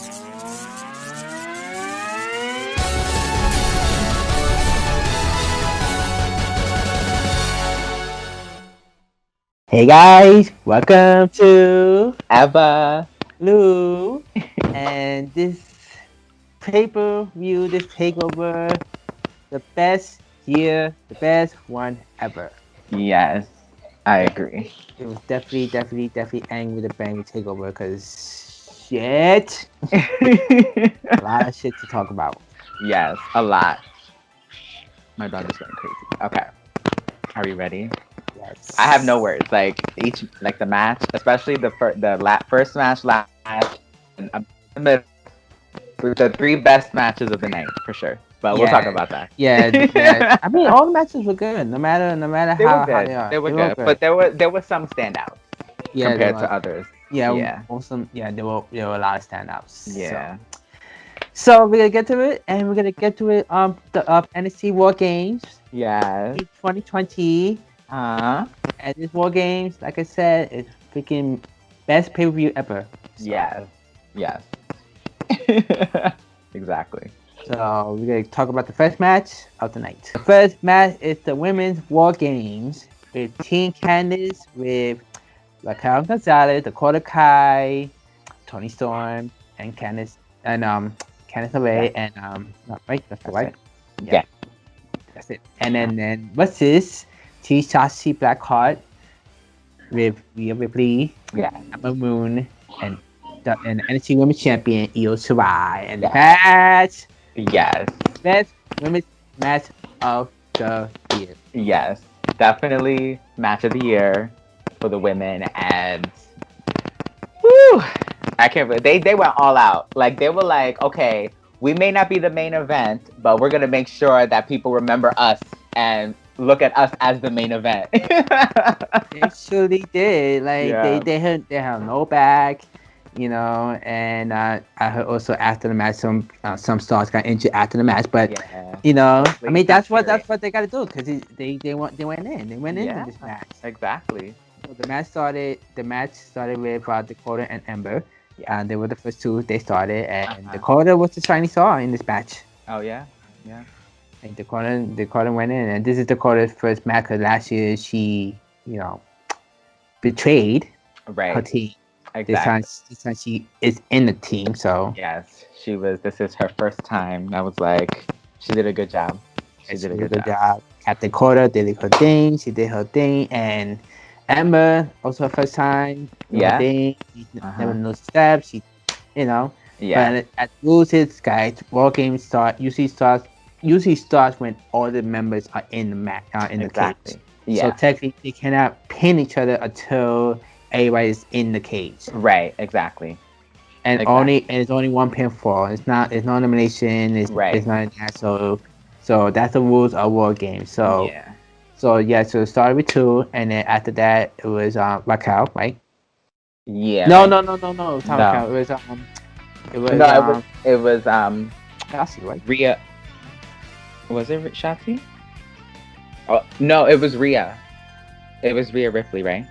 Hey guys, welcome to Evalou, and this pay-per-view, this takeover, the best one ever. Yes, I agree. It was definitely angry with the bang takeover because shit, a lot of shit to talk about. Yes, a lot. My dog is going crazy. Okay, are we ready? Yes. I have no words. Like the match, especially the first match, last match, and the middle, the three best matches of the night for sure. But we'll talk about that. Yeah. I mean, all the matches were good, no matter They were how good. they are. They were good. But there were some standouts compared to others. Yeah. There were a lot of standouts. Yeah. So we're gonna get to it, and we're gonna get to it the NXT Wargames. Yes. 2020. And this Wargames, like I said, is freaking best pay-per-view ever. So. Yes. Exactly. So we're gonna talk about the first match of the night. The first match is the women's Wargames with Team Candice with Raquel Gonzalez, Dakota Kai, Toni Storm, and Candice LeRae, and right, that's right. Yeah. That's it. And then what's this? Shotzi Blackheart with Rhea Ripley, Ember Moon, and NXT Women's Champion Io Shirai, and the match. Yes. Best women's match of the year. Yes, definitely match of the year for the women, and woo, I can't believe they went all out. Like they were like, okay, we may not be the main event, but we're gonna make sure that people remember us and look at us as the main event. They surely did. Like they had no back, and I heard also after the match some stars got injured after the match, but I mean that's what they got to do because they went in into this match. Exactly. So the match started with Dakota and Ember. And they were the first two they started, and Dakota was the shiny star in this match. Oh yeah. And Dakota went in, and this is Dakota's first match because last year she, betrayed her team. Exactly. This time she is in the team, so. Yes, she was. This is her first time. I was like, she did a good job. She did a good job. Captain Dakota did her thing. She did her thing, and Ember also her first time. Yeah. Never no steps. She, Yeah. But at loses, guys, Wargames usually starts when all the members are in the match, in the cage. Yeah. So technically, they cannot pin each other until everybody is in the cage. Right. Exactly. And it's only one pinfall. It's no elimination. It's not that. So that's the rules of Wargames. So So it started with 2, and then after that it was Raquel, right? Yeah. No. It was It was Shotzi, right? Rhea. Was it Shotzi? Oh no, it was Rhea. It was Rhea Ripley, right?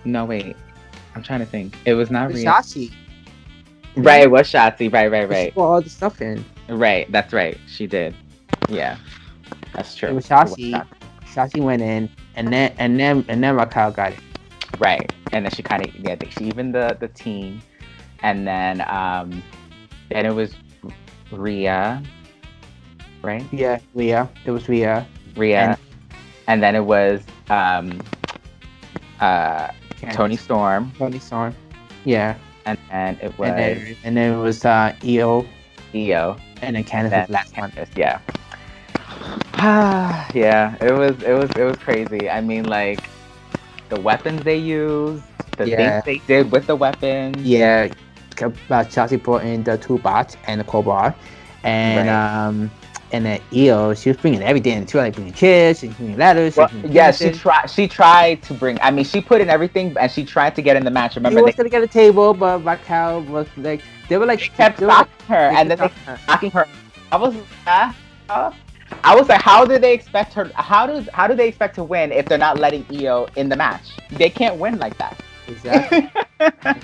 No, wait. I'm trying to think. It was not Rhea. Shotzi. Right, it was Shotzi. Right. She put all the stuff in. Right, that's right. She did. Yeah, that's true. It was Shotzi. Shotzi went in, and then Raquel got it. Right, and then she kind of I think she evened the team, and then it was Rhea. Right? Yeah, Rhea. It was Rhea. And then it was Toni Storm. Yeah. And then it was and then it was Io. And then Candice was the last one. Yeah. Yeah, it was crazy. I mean, like the weapons they used, the things they did with the weapons. Yeah. Shotzi brought in the 2 bots and the crowbar, and then Io, she was bringing everything. She was like bringing chairs, she was bringing ladders. She tried to bring. I mean, she put in everything, and she tried to get in the match. Remember, she was gonna get a table, but Raquel was like, they kept knocking her, and then they kept knocking her. I was like, how do they expect her? How do they expect to win if they're not letting Io in the match? They can't win like that. Exactly.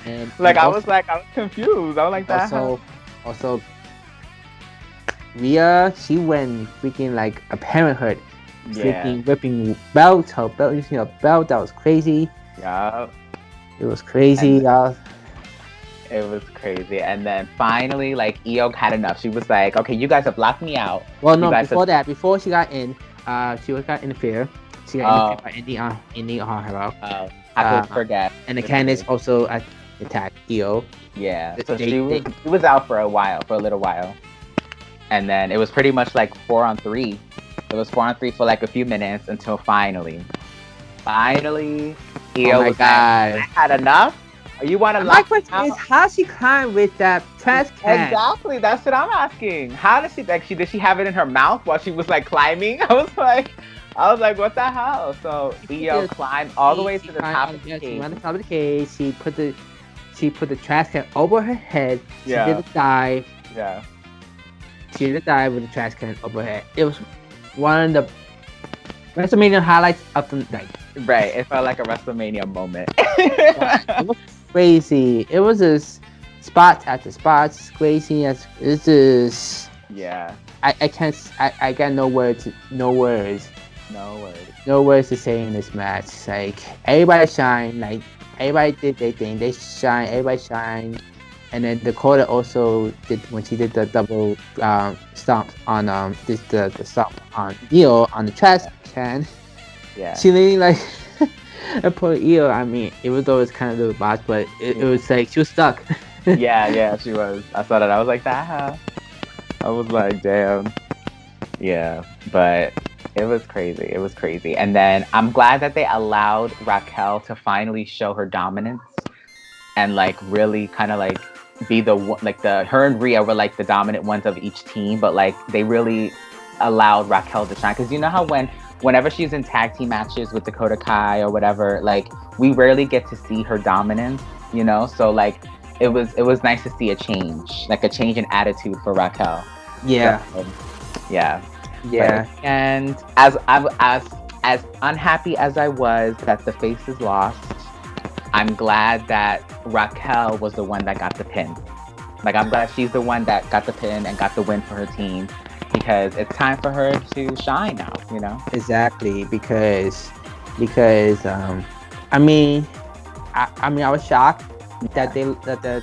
And Like I also, was confused. I was like that. also Rhea, she went freaking like a parenthood, Yeah. freaking ripping belt, her belt, using her belt. That was crazy. Yeah. It was crazy. It was crazy. And then finally, like Io had enough. She was like, "Okay, you guys have locked me out." Well, You no, guys before she got in, she got interfered. She got interfered by Indy on her. I could forget. And the Candice also attacked Io. Yeah. So she was out for a little while. And then it was pretty much like 4-on-3. It was 4-on-3 for like a few minutes until finally, Io was like, "I had enough. You want to My question is, how she climbed with that trash can? Exactly. That's what I'm asking. How did she did she have it in her mouth while she was like climbing? I was like, what the hell? So Io climbed all the way to the top of the cage. She went to the top of the cage. She put the trash can over her head. She did a dive. Yeah. She did a dive with the trash can over her head. It was one of the WrestleMania highlights of the night. Right. It felt like a WrestleMania moment. It was crazy. It was just spots after spots. Crazy as it's just. Yeah. I can't. I got no words to say in this match. Like everybody shine. Like everybody did their thing. They shine. Everybody shine. And then Dakota also did when she did the double stomp on the stomp on Io on the trash can. Yeah. She literally like I put Io. I mean, even though it's kind of the box, but it was like she was stuck. yeah, she was. I saw that. I was like, that. I was like, damn. Yeah, but it was crazy. And then I'm glad that they allowed Raquel to finally show her dominance and like really kind of like be her and Rhea were like the dominant ones of each team, but like they really allowed Raquel to shine, because you know how whenever she's in tag team matches with Dakota Kai or whatever, like we rarely get to see her dominance, you know. So like it was nice to see a change in attitude for Raquel. Yeah. So, yeah. But, and as unhappy as I was that the faces lost, I'm glad that Raquel was the one that got the pin. Like, I'm glad she's the one that got the pin and got the win for her team, because it's time for her to shine now, you know? Exactly, because I mean, I was shocked that the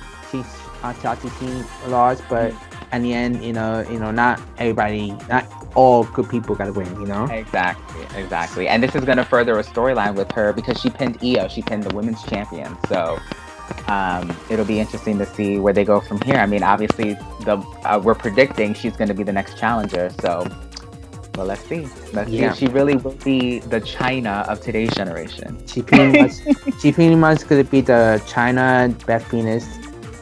Shotzi team lost, but in the end, you know, not all good people got to win, you know? Exactly. And this is going to further a storyline with her, because she pinned Io. She pinned the women's champion. So it'll be interesting to see where they go from here. I mean, obviously, we're predicting she's going to be the next challenger. So, well, let's see. Let's see if she really will be the China of today's generation. She pretty much going to be the China Beth Phoenix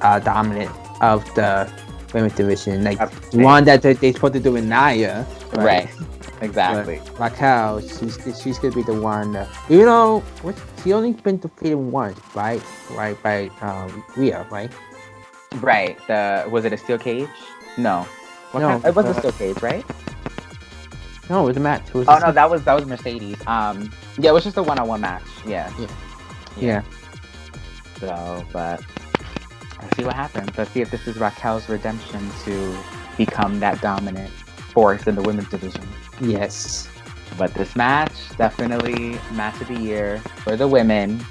dominant of the women's division, like the one that they're supposed to do in Nia, right? Exactly. But Raquel, she's gonna be the one. You know, she only been defeated once, right? Right by Rhea, right? Right. Was it a steel cage? No. It was a steel cage, right? No, it was a match. That was Mercedes. Yeah, it was just a one-on-one match. Yeah. So, but let's see what happens. Let's see if this is Raquel's redemption to become that dominant force in the women's division. Yes. But this match, definitely match of the year for the women.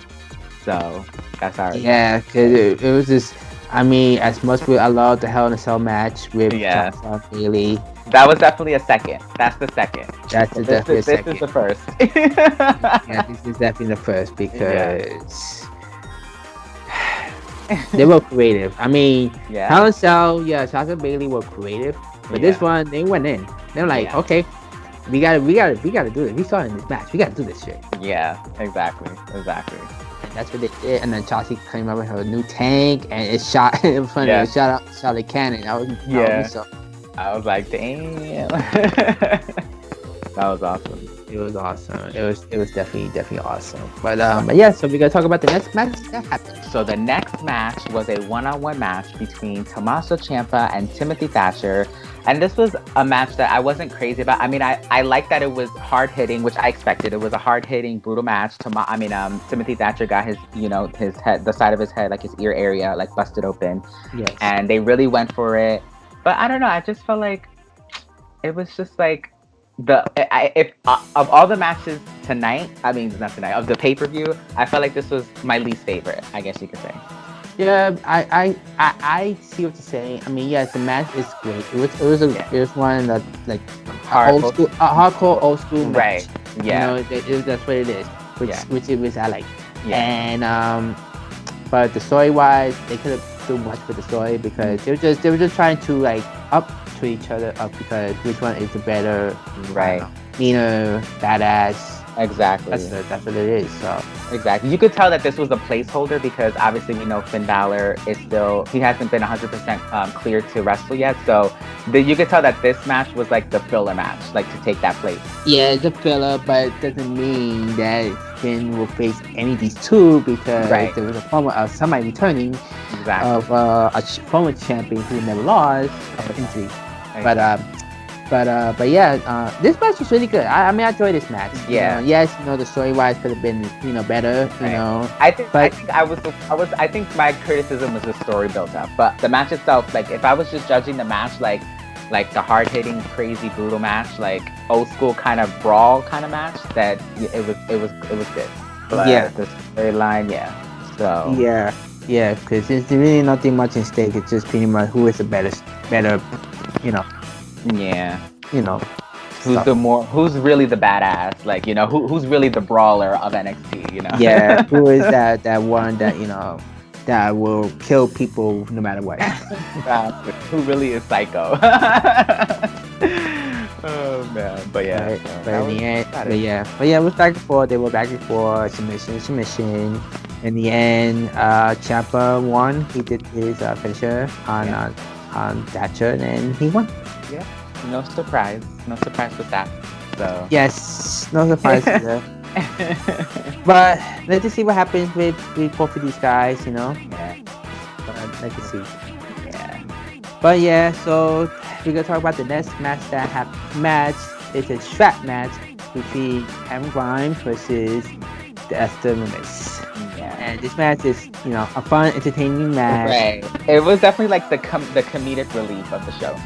So that's our because it was just. I mean, as much as I love the Hell in a Cell match with Bailey. That was definitely a second. That's the second. Definitely a second. This is the first. Yeah, this is definitely the first, because they were creative. I mean, Hell in a Cell, Sasha and Bailey were creative, but this one, they went in. They're like, okay, we gotta do this. We started this match. We gotta do this shit. Yeah, exactly. And that's what they did. And then Chelsea came up with her new tank, and it shot in front of it. Shot the cannon. I was like, damn. That was awesome. It was awesome. It was definitely awesome. But yeah, so we're gonna talk about the next match that happened. So the next next match was a one-on-one match between Tommaso Ciampa and Timothy Thatcher. And this was a match that I wasn't crazy about. I mean, I like that it was hard-hitting, which I expected. It was a hard-hitting, brutal match. Timothy Thatcher got his, his head, the side of his head, like his ear area, like busted open. Yes. And they really went for it. But I don't know. I just felt like it was just like of all the matches tonight, not tonight, of the pay-per-view, I felt like this was my least favorite, I guess you could say. Yeah, I see what you're saying. I mean, yes, the match is great. It was one that like hardcore old school match. Right. Yeah. That's what it is. Which I like. Yeah. And but the story wise, they could have done much with the story because they were just trying to like up to each other up because which one is the better, right? Meaner, badass. Exactly. That's what it is. So exactly, you could tell that this was a placeholder because obviously we know Finn Balor he hasn't been 100% cleared to wrestle yet. So you could tell that this match was like the filler match, like to take that place. Yeah, it's a filler, but it doesn't mean that Finn will face any of these two because there was a former somebody returning of a former champion who never lost of injury. But yeah, this match was really good. I enjoyed this match. Yeah. Yes, the story wise could have been better. I think my criticism was the story built up, but the match itself, like if I was just judging the match, like the hard hitting, crazy, brutal match, like old school kind of brawl kind of match, that it was good. But the storyline, So yeah, because there's really nothing much in stake. It's just pretty much who is the better. Yeah. Who's really the badass? Like, who's really the brawler of NXT, Yeah, who is that one that, that will kill people no matter what. Who really is psycho? Oh man. But yeah. Right. But in the end, it was back and forth. They were back and forth, submission. In the end, Ciampa won. He did his finisher on Thatcher, and he won. Yeah, no surprise with that. So yes, no surprise there. But let's just see what happens with both of these guys, Yeah. But let's see. Yeah. But yeah, so we're gonna talk about the next match It's a strap match between Cameron Grimes versus Dexter Lumis. Yeah. And this match is, a fun, entertaining match. Right. It was definitely like the comedic relief of the show.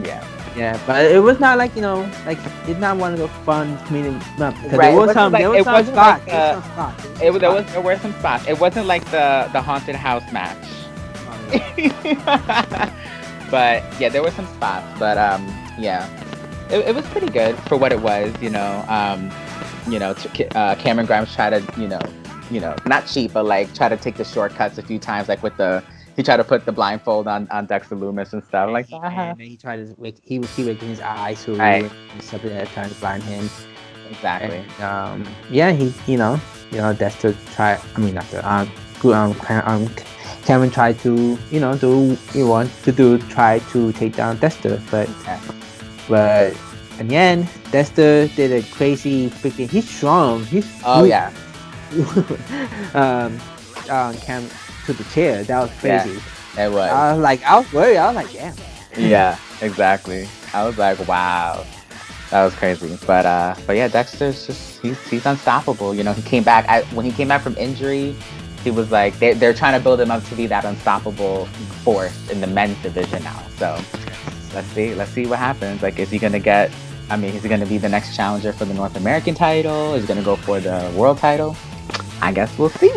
Yeah. Yeah, but it was not like it's not one of the fun comedic. No, right. There were some spots. There were some spots. It wasn't like the haunted house match. Oh, yeah. But yeah, there were some spots. But yeah, it was pretty good for what it was. Cameron Grimes tried to not cheat, but like try to take the shortcuts a few times, like with he tried to put the blindfold on Dexter Lumis and stuff like that. And then he tried to he was waking his eyes so something that trying to blind him. Exactly. And, Dexter tried. Cameron tried to do what he wanted to do, try to take down Dexter, but in the end, Dexter did a crazy freaking. He's strong. Yeah. Cam to the chair. That was crazy. Yeah, it was. I was worried. I was like, damn. Yeah, exactly. I was like, wow, that was crazy. But yeah, Dexter's just he's unstoppable. He came back when he came back from injury. He was like they're trying to build him up to be that unstoppable force in the men's division now. So let's see what happens. Like, is he gonna be the next challenger for the North American title? Is he gonna go for the world title? I guess we'll see.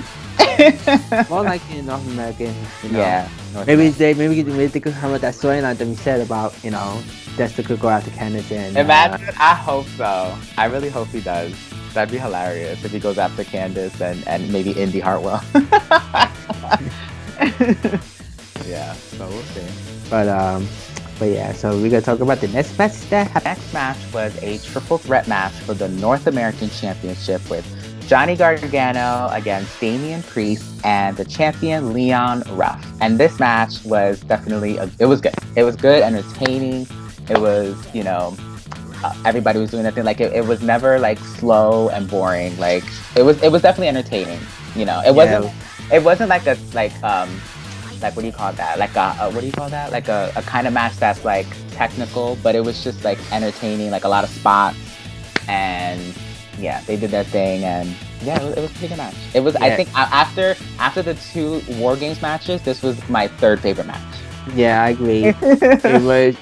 More like in North American, Yeah. Maybe they could come with that storyline that we said about, Dexter could go out to Candice and imagine. I hope so. I really hope he does. That'd be hilarious if he goes after Candice and maybe Indy Hartwell. Yeah, so we'll see. But yeah, so we're gonna talk about the next match Next match was a triple threat match for the North American Championship with Johnny Gargano against Damian Priest and the champion Leon Ruff. And this match was definitely it was good. It was good, entertaining. It was, everybody was doing their thing. Like it was never like slow and boring. Like it was definitely entertaining. It it wasn't like a like what do you call that? Like a what do you call that? Like a kind of match that's like technical, but it was just like entertaining, like a lot of spots, and yeah, they did their thing, and yeah, it was a pretty good match. It was, I think, after the 2 Wargames matches, this was my 3rd favorite match. Yeah, I agree.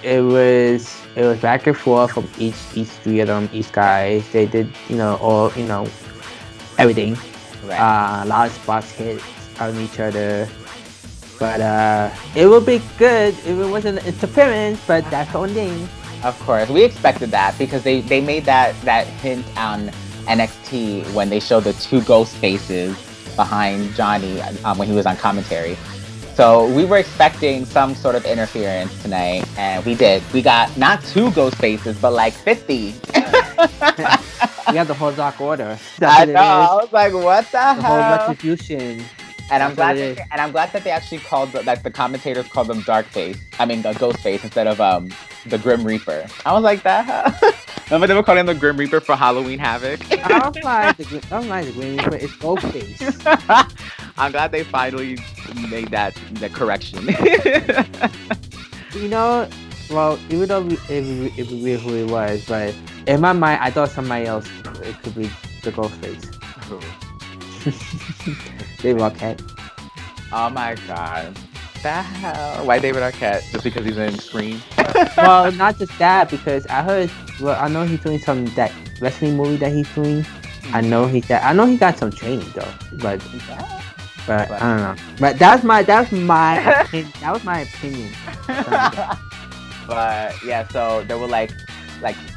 it was back and forth from each 3 of them, each guy. They did, all, everything. Right. A lot of spots hit on each other. But it would be good if it wasn't interference, but that's the only thing. Of course. We expected that because they made that hint on NXT when they showed the 2 ghost faces behind Johnny when he was on commentary. So we were expecting some sort of interference tonight, and we did. We got not 2 ghost faces, but like 50. We got the whole Dark Order. I know. I was like, what the hell? The whole retribution. And I'm glad that they actually called the commentators called them Ghost Face instead of the Grim Reaper. I was like, that. Remember they were calling him the Grim Reaper for Halloween Havoc? I don't like the Grim Reaper. It's Ghost Face. I'm glad they finally made the correction. Well, even though it knew who it was, but in my mind, I thought somebody else it could be the Ghost Face. David Arquette. Oh my god. The hell? Why David Arquette? Just because he's in Scream? Well, not just that, because I know he's doing that wrestling movie that he's doing. I know he got some training though, but I don't know. But that was my opinion. But yeah, so there were like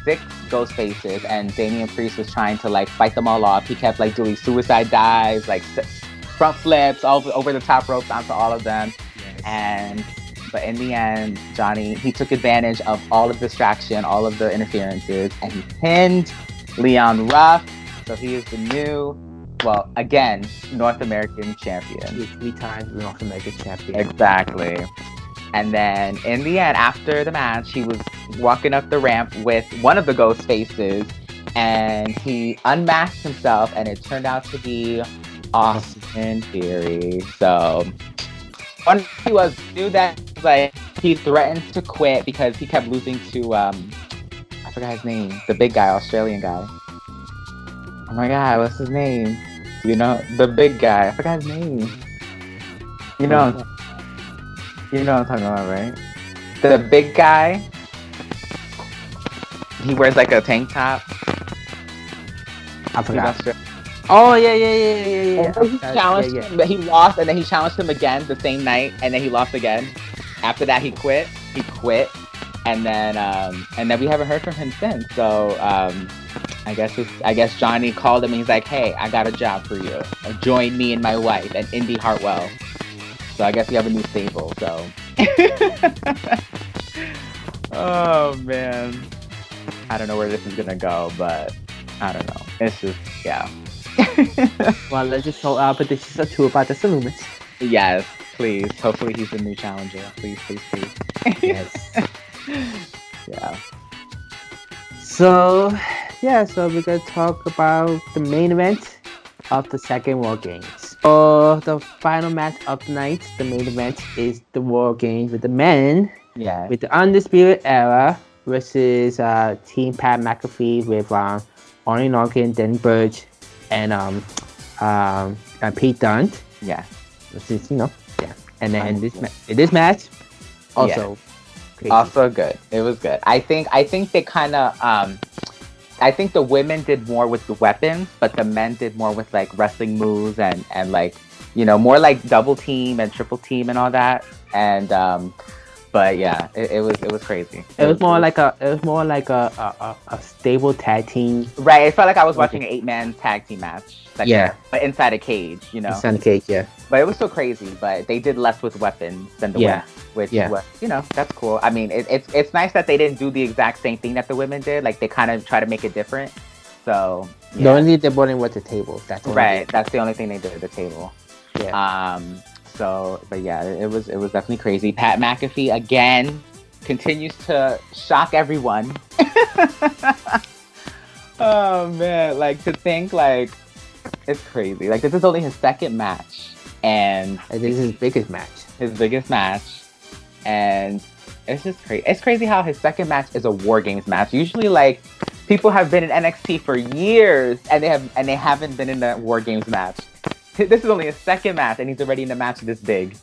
6 ghost faces, and Damian Priest was trying to like fight them all off. He kept like doing suicide dives, like front flips over the top ropes onto all of them. Yes. But in the end, Johnny, he took advantage of all of the distraction, all of the interferences, and he pinned Leon Ruff. So he is the new, again, North American champion. He's 3 times North American champion. Exactly. And then in the end, after the match, he was walking up the ramp with one of the ghost faces, and he unmasked himself, and it turned out to be Austin Theory. So one he knew that like he threatened to quit because he kept losing to I forgot his name, the big guy, Australian guy. Oh my god, what's his name? The big guy. I forgot his name. You know what I'm talking about, right? The big guy. He wears like a tank top. I forgot. Oh yeah. He challenged him, but he lost, and then he challenged him again the same night, and then he lost again. After that, he quit, and then we haven't heard from him since. So I guess Johnny called him, and he's like, "Hey, I got a job for you. Join me and my wife and Indy Hartwell." So I guess we have a new stable. So. Oh man, I don't know where this is gonna go, but I don't know. It's just Well, let's just show our predictions are true about the Illumins. Yes, please. Hopefully he's the new challenger. Please. Yes. Yeah. So we're gonna talk about the main event of the second Wargames. For the final match of the night, the main event is the Wargames with the men. Yeah. With the Undisputed Era versus Team Pat McAfee with Arnie Norkin, Danny Burch, and Pete Dunne. Yeah. Which is, And then this match also crazy. Also good. It was good. I think they kind of I think the women did more with the weapons, but the men did more with like wrestling moves and like, more like double team and triple team and all that. And but yeah, it was crazy. It was more like a stable tag team. Right. It felt like I was watching an 8-man tag team match. But inside a cage, Inside a cage, yeah. But it was so crazy. But they did less with weapons than the women, which was, that's cool. I mean, it's nice that they didn't do the exact same thing that the women did. Like they kind of try to make it different. So the only thing they brought in was the table. That's the only thing they did at the table. Yeah. But yeah, it was definitely crazy. Pat McAfee again continues to shock everyone. Oh man, like to think like it's crazy. Like this is only his second match and this is his biggest match. And it's just crazy. It's crazy how his second match is a Wargames match. Usually, like, people have been in NXT for years and they haven't been in a Wargames match. This is only his second match and he's already in a match this big.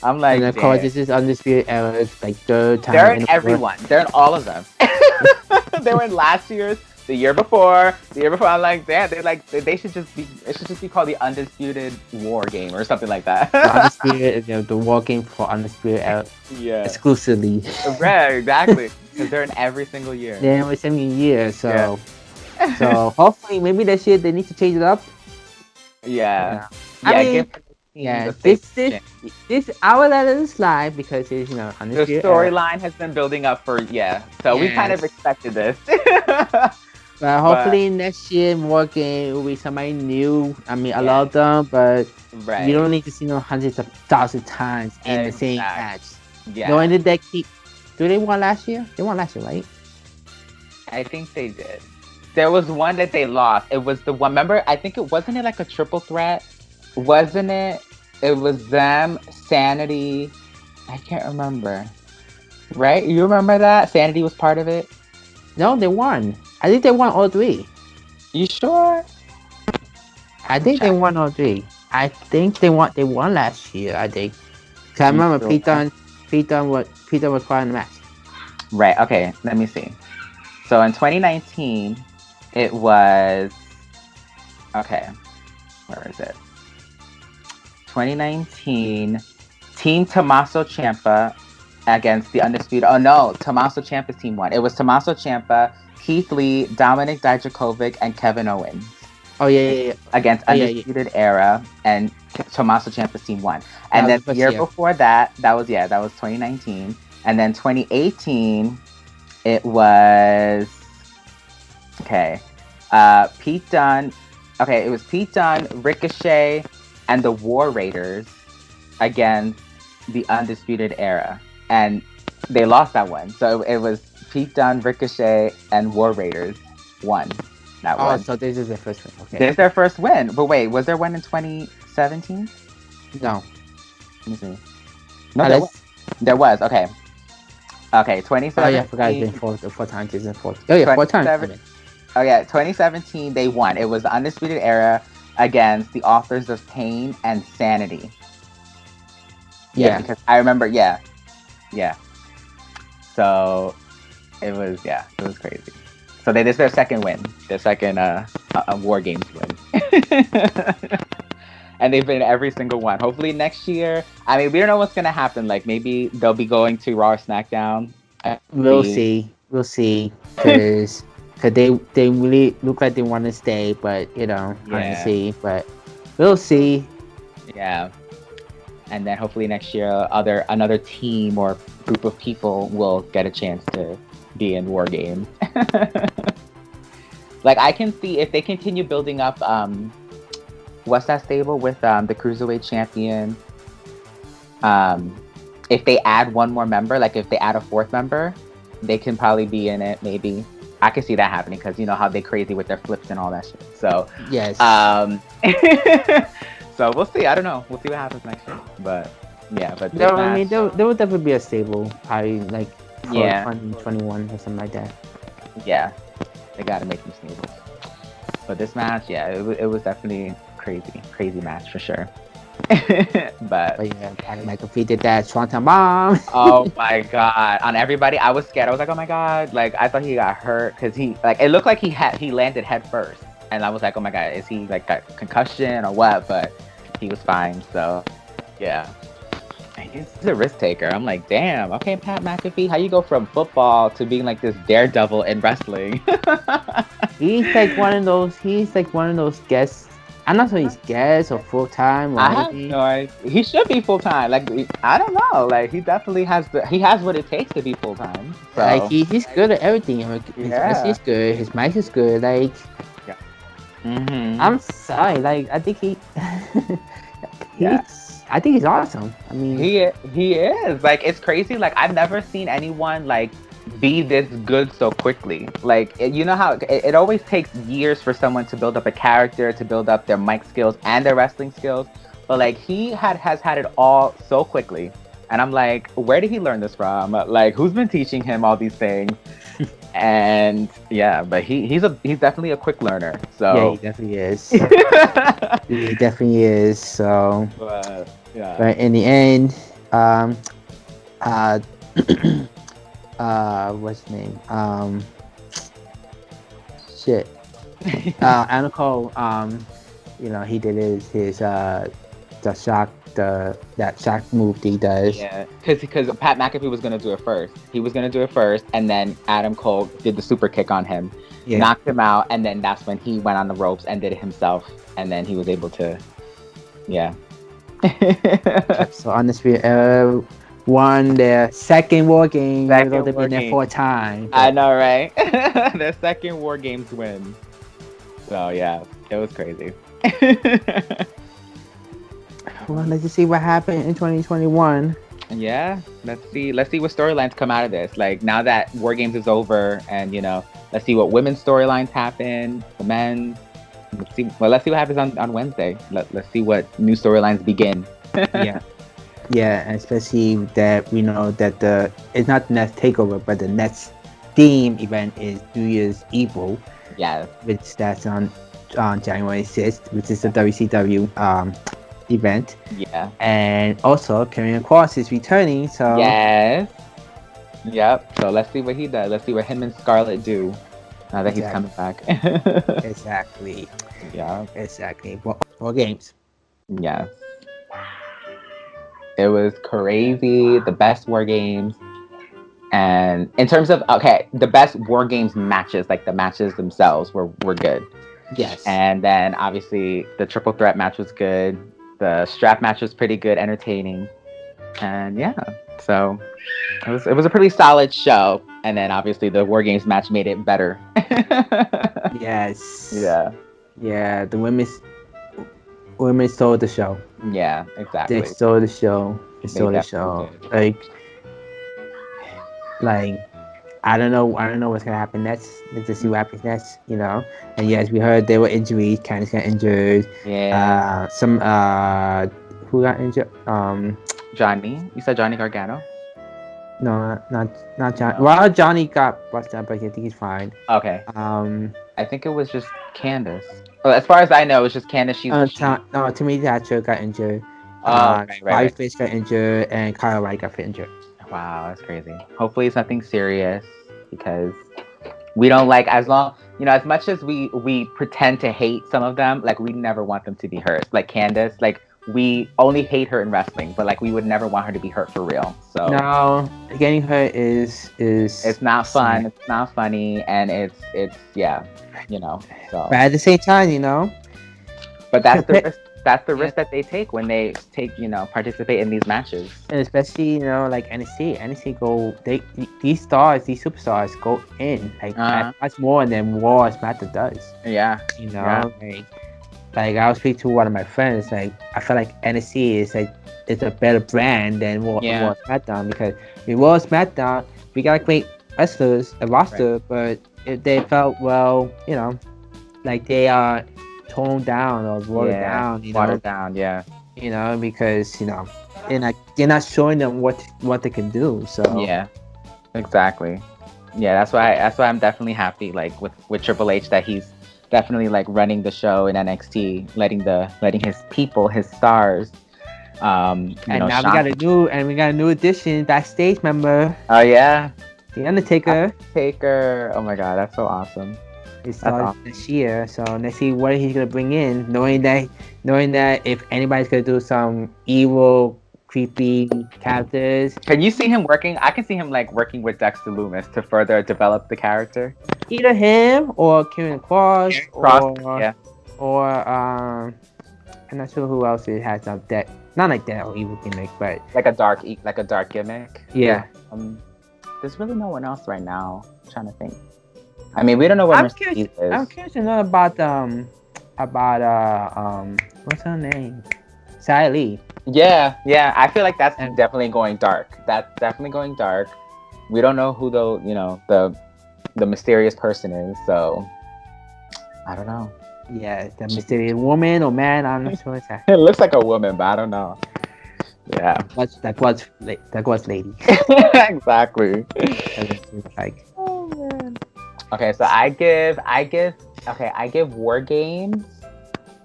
I'm like, and of course, this is Undisputed Era's like third time. They're in everyone. They're in all of them. They were in last year's, the year before. I'm like, damn, they should just be. It should just be called the Undisputed War Game or something like that. Undisputed, the War Game for Undisputed Era. Yeah. Exclusively. Right, exactly. Because they're in every single year. They're in every single year, so so hopefully maybe this year they need to change it up. Yeah. I mean, this I will let it slide because it's the storyline has been building up for so we kind of expected this. But hopefully next year War Game will be somebody new. I mean, I love them, but you don't need to see them hundreds of thousands of times in the same match. Yeah. Knowing that they keep. Do they won last year? They won last year, right? I think they did. There was one that they lost. It was the one. Remember? I think it wasn't like a triple threat. Wasn't it? It was them, Sanity. I can't remember. Right? You remember that? Sanity was part of it? No, they won. I think they won all three. You sure? I think they won all three. I think they won last year, I think. Cause I remember Pete Dunne was part of the match. Right, okay, let me see. So in 2019, it was... Okay, where is it? 2019, Team Tommaso Ciampa against the Undisputed... Oh no, Tommaso Ciampa's team won. It was Tommaso Ciampa, Keith Lee, Dominic Dijakovic, and Kevin Owens. Oh yeah. Against Undisputed Era, and Tommaso Ciampa's team won. And then the year before that was 2019. And then 2018, it was... Okay. Pete Dunne... Okay, it was Pete Dunne, Ricochet, and the War Raiders against the Undisputed Era. And they lost that one. So it was Pete Dunne, Ricochet, and War Raiders won that one. Oh, so this is their first win. Okay. This is their first win. But wait, was there one in 2017? No. Let me see. No, there was. Okay. Okay, 2017. Oh yeah, I forgot it's been four times. It's been four. Oh yeah, 4 times. Oh yeah, 2017 they won. It was the Undisputed Era against the Authors of Pain and Sanity. Yeah, because I remember. Yeah. So it was crazy. So this is their second win, their second War Games win, and they've been in every single one. Hopefully next year. I mean, we don't know what's gonna happen. Like maybe they'll be going to Raw or SmackDown. We'll see. Because they really look like they want to stay, but hard to see. But we'll see. Yeah. And then hopefully next year, another team or group of people will get a chance to be in War Games. Like I can see if they continue building up, what's that stable with the Cruiserweight Champion? If they add one more member, like if they add a fourth member, they can probably be in it. Maybe I can see that happening because you know how they're crazy with their flips and all that shit. So yes. So we'll see. I don't know. We'll see what happens next year. But yeah, but I mean, there will definitely be a stable, probably like for 2021 or something like that. Yeah, they gotta make them stables. But this match, it was definitely crazy match for sure. but yeah, McAfee did that Swanton bomb. Oh my god! On everybody, I was scared. I was like, oh my god! Like I thought he got hurt because it looked like he landed head first. And I was like, oh my god, is he like got concussion or what? But he was fine. So, yeah. He's a risk taker. I'm like, damn. Okay, Pat McAfee, how you go from football to being like this daredevil in wrestling? He's like one of those guests. I'm not sure he's guest or full time. I have no idea. He should be full time. Like I don't know. Like he definitely has what it takes to be full time. So. Like he's good at everything. His wrestling is good. His mic is good. Like. Mm-hmm. I'm sorry, like I think I think he's awesome. I mean, he is. Like it's crazy. Like I've never seen anyone like be this good so quickly. Like you know how it always takes years for someone to build up a character, to build up their mic skills and their wrestling skills. but like he has had it all so quickly. And I'm like, where did he learn this from? Like, who's been teaching him all these things? And yeah, but he's definitely a quick learner. So Yeah, he definitely is. He definitely is. So, yeah. but in the end, what's his name? Shit. Anna Cole, you know, he did his the shock, that shock move that he does. Yeah, because Pat McAfee was gonna do it first. He was gonna do it first, and then Adam Cole did the super kick on him, knocked him out, and then that's when he went on the ropes and did it himself, and then he was able to, yeah. So honestly, won their second War Games. Even though they've been there 4 times. I know, right? Their second War Games win. So yeah, it was crazy. Well, let's just see what happened in 2021. Yeah, let's see what storylines come out of this. Like, now that War Games is over, and you know, let's see what women's storylines happen, the men's. Let's see what happens on Wednesday. Let's see what new storylines begin. Yeah, and especially that we know that it's not the next takeover, but the next theme event is New Year's Evil. Yeah, which that's on January 6th, which is the WCW event. Yeah, and also Karrion Kross is returning. So yes, yep. So let's see what he does. Let's see what him and Scarlett do now that he's coming back. Exactly. Yeah. Exactly. War Games. Yes. It was crazy. The best War Games. And in terms of, the best War Games matches, like the matches themselves were good. Yes. And then obviously the triple threat match was good. The strap match was pretty good, entertaining. And yeah, so it was a pretty solid show. And then obviously the War Games match made it better. Yes. Yeah. Yeah, the women stole the show. Yeah, exactly. They stole the show. Like I don't know what's gonna happen next. Let's just see what happens next, you know. And yes, we heard there were injuries. Candice got injured. Yeah. Who got injured? Johnny. You said Johnny Gargano? No, not Johnny. Well, Johnny got busted up, but I think he's fine. Okay. I think it was just Candice. Well, as far as I know, it's just Candice. Timmy Thatcher got injured. Right. Fish got injured, and Kyle Wright got injured. Wow, that's crazy. Hopefully it's nothing serious, because we don't like, as much as we pretend to hate some of them, like we never want them to be hurt. Like Candice, like we only hate her in wrestling, but like we would never want her to be hurt for real. So no, getting hurt is it's not fun. It's not funny, and it's yeah, So, but at the same time, but that's the risk. That's the risk that they take when they participate in these matches. And especially, like NXT go, these superstars go in like much more than Raw or SmackDown does. Yeah. Like I was speaking to one of my friends, like I feel like NXT is it's a better brand than Raw or SmackDown, because with Raw or SmackDown we got great wrestlers, a roster, but they felt like they are toned down or watered down, watered down, because they're not showing them what they can do. So yeah, exactly. Yeah, that's why I'm definitely happy, like with Triple H, that he's definitely like running the show in NXT, letting his people, his stars. And now we got a new addition, backstage member. Oh yeah, The Undertaker. Oh my god, that's so awesome. It starts this year, so let's see what he's gonna bring in. Knowing that if anybody's gonna do some evil, creepy characters, can you see him working? I can see him like working with Dexter Lumis to further develop the character. Either him or Karrion Kross, or I'm not sure who else it has up that. Not like that or evil gimmick, but like a dark gimmick. Yeah. There's really no one else right now. I'm trying to think. I mean, we don't know what Mercedes is. I'm curious to know about what's her name? Xia Li. Yeah. I feel like that's definitely going dark. We don't know who the mysterious person is, so I don't know. Yes, the mysterious woman or man. I'm not sure exactly. It looks like a woman, but I don't know. Yeah. That was lady. Exactly. That's what she was like. Oh man. Okay, so I give Wargames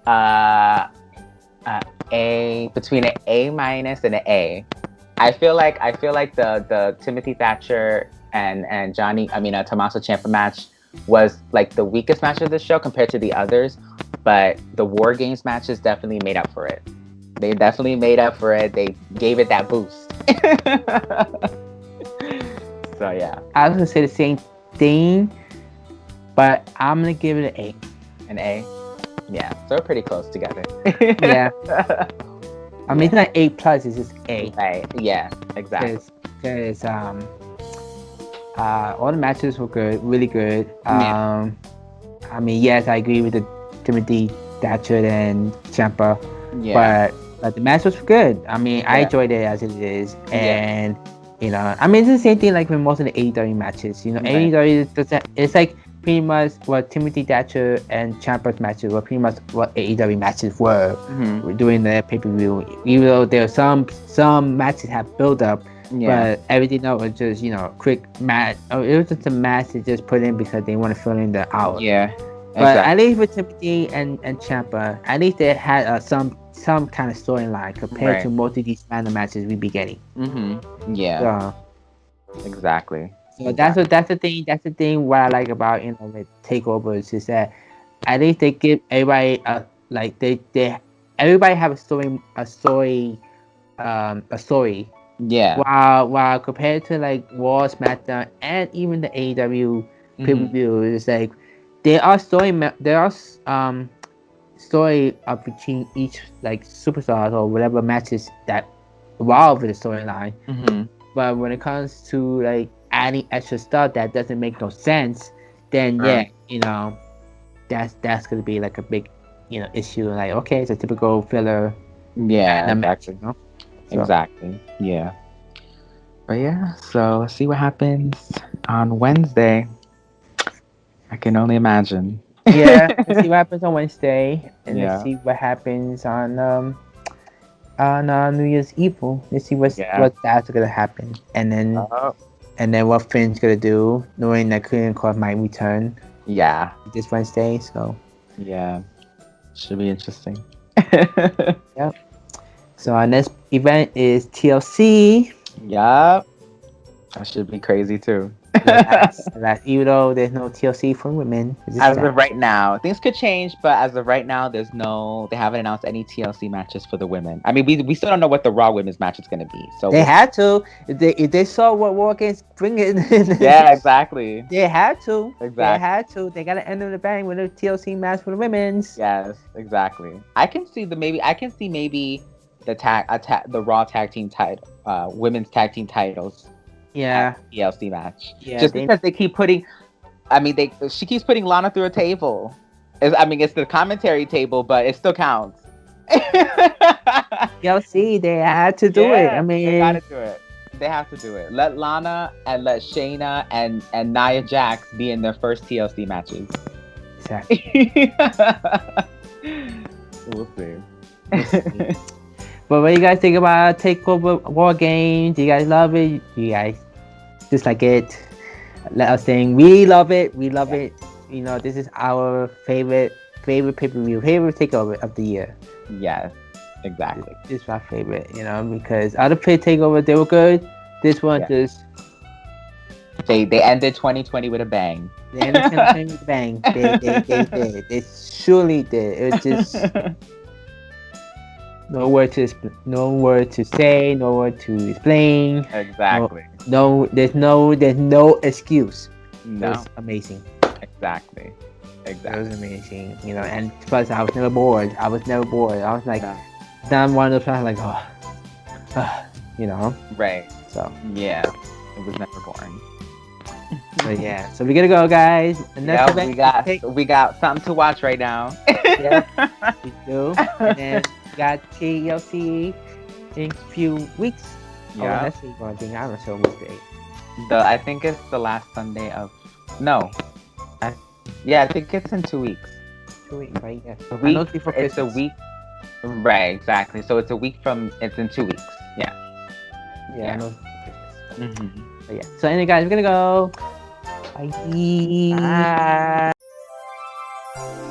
uh, a between an A minus and an A. I feel like the Timothy Thatcher and Tommaso Ciampa match was like the weakest match of the show compared to the others, but the War Games matches definitely made up for it. They definitely made up for it. They gave it that boost. So yeah, I was gonna say the same thing, but I'm gonna give it an A. an A. Yeah, so we're pretty close together. Yeah. I mean, it's not A plus. It's just A. Right. Yeah. Exactly. Because all the matches were good, really good. Yeah. I mean, yes, I agree with the Timothy Thatcher and Ciampa, Yeah. but the match was good. I mean, I Yeah. enjoyed it as it is, and you know, I mean, it's the same thing like with most of the AEW matches. You know, Right. AEW it's like pretty much what Timothy Thatcher and Ciampa's matches were pretty much what AEW matches were during the pay-per-view. Even though there were some matches have build up. Yeah. But everything else was just, you know, quick match. Oh, it was just a match they just put in because they want to fill in the hour. Yeah. But at least with Timothy and Ciampa, at least they had some kind of storyline compared to most of these random matches we be getting. Yeah. Exactly. So that's the thing. What I like about with takeovers is that at least they give everybody everybody have a story. Yeah. While compared to like Raw, SmackDown, and even the AEW pay-per-view, it's like there are story between each like superstars or whatever matches that involve with the storyline. But when it comes to like adding extra stuff that doesn't make no sense, then that's gonna be like a big issue. Like, okay, it's a typical filler. Yeah. Match, Exactly. Exactly. Yeah. But yeah, so let's see what happens on Wednesday. I can only imagine. Yeah, let's see what happens on Wednesday, and Yeah. let's see what happens on New Year's Eve. Let's see what that's gonna happen, and then what Finn's gonna do, knowing that Korean Club might return. Yeah. This Wednesday, so yeah, should be interesting. Yep. So our next event is TLC. Yup. That should be crazy too. Even though there's no TLC for women. As of right now, things could change, but as of right now, they haven't announced any TLC matches for the women. I mean, we still don't know what the Raw Women's match is going to be. So they had to. If they saw what Wargames bring it. Yeah, exactly. They had to. Exactly. They had to. They got to end of the bang with a TLC match for the women's. Yes, exactly. I can see maybe the Raw tag team title, women's tag team titles. Yeah. TLC match. Yeah. Just because they keep putting, she keeps putting Lana through a table. It's the commentary table, but it still counts. TLC, they had to do it. I mean, they gotta do it. They have to do it. Let Lana and let Shayna and Nia Jax be in their first TLC matches. Exactly. We'll see. But what do you guys think about Takeover War Games? Do you guys love it? Do you guys dislike it? Let us think. We love it. We love it. You know, this is our favorite pay-per-view, favorite takeover of the year. Yes, exactly. This is my favorite, because other takeovers, they were good. This one just... They ended 2020 with a bang. They ended 2020 with a bang. They did. They surely did. It was just... No word to say, no word to explain. Exactly. There's no excuse. No. It was amazing. Exactly. It was amazing. And plus I was never bored. I was like, not one of those times like, Right. So yeah, it was never boring. So yeah, so we're gonna go, guys. We got something to watch right now. Yeah, we do. And then we got TLC in a few weeks. Yeah. That's one thing. I'm not sure which day. I think it's the last Sunday of. No. I think it's in 2 weeks. 2 weeks, right? Yes. A I week, know it's before it's a Christmas. week. Right, exactly. So it's a week from. It's in 2 weeks. Yeah. Yeah, Yeah. I know it's before Christmas. Mm-hmm. But yeah. So anyway, guys, we're gonna go. Bye. Bye.